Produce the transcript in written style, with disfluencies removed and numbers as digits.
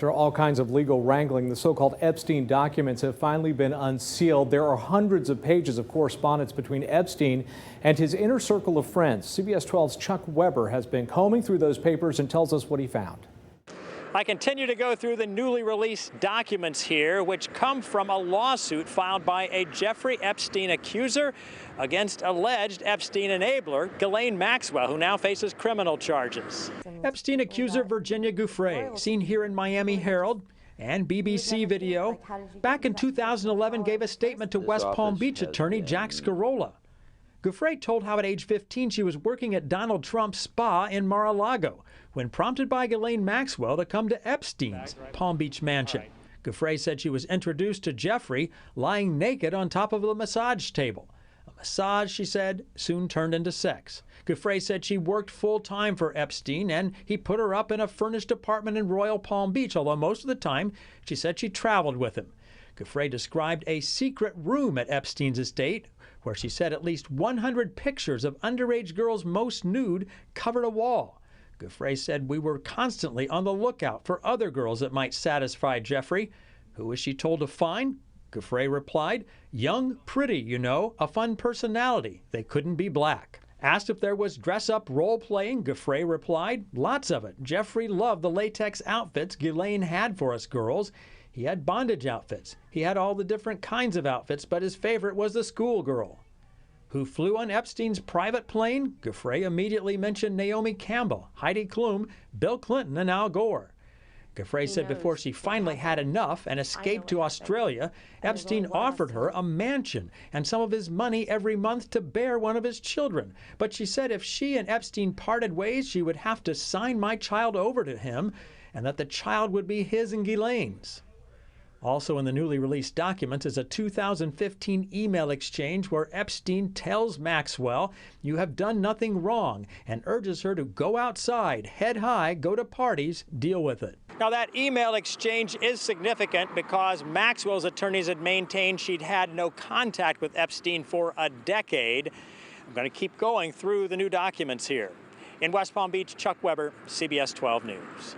After all kinds of legal wrangling, the so-called Epstein documents have finally been unsealed. There are hundreds of pages of correspondence between Epstein and his inner circle of friends. CBS 12's Chuck Weber has been combing through those papers and tells us what he found. I continue to go through the newly released documents here, which come from a lawsuit filed by a Jeffrey Epstein accuser against alleged Epstein enabler Ghislaine Maxwell, who now faces criminal charges. Epstein accuser Virginia Giuffre, seen here in Miami Herald and BBC video, back in 2011 gave a statement to West Palm Beach attorney Jack Scarola. Giuffre told how at age 15 she was working at Donald Trump's spa in Mar-a-Lago when prompted by Ghislaine Maxwell to come to Epstein's Palm Beach mansion. Giuffre said she was introduced to Jeffrey lying naked on top of a massage table. A massage, she said, soon turned into sex. Giuffre said she worked full-time for Epstein and he put her up in a furnished apartment in Royal Palm Beach, although most of the time she said she traveled with him. Giuffre described a secret room at Epstein's estate where she said at least 100 pictures of underage girls, most nude, covered a wall. Giuffre said we were constantly on the lookout for other girls that might satisfy Jeffrey. Who was she told to find? Giuffre replied, young, pretty, you know, a fun personality. They couldn't be black. Asked if there was dress-up role-playing, Giuffre replied, lots of it. Jeffrey loved the latex outfits Ghislaine had for us girls. He had bondage outfits. He had all the different kinds of outfits, but his favorite was the schoolgirl. Who flew on Epstein's private plane? Giuffre immediately mentioned Naomi Campbell, Heidi Klum, Bill Clinton, and Al Gore. Giuffre said before she finally had enough and escaped to Australia, Epstein offered her a mansion and some of his money every month to bear one of his children. But she said if she and Epstein parted ways, she would have to sign my child over to him and that the child would be his and Ghislaine's. Also in the newly released documents is a 2015 email exchange where Epstein tells Maxwell, you have done nothing wrong, and urges her to go outside, head high, go to parties, deal with it. Now that email exchange is significant because Maxwell's attorneys had maintained she'd had no contact with Epstein for a decade. I'm going to keep going through the new documents here. In West Palm Beach, Chuck Weber, CBS 12 News.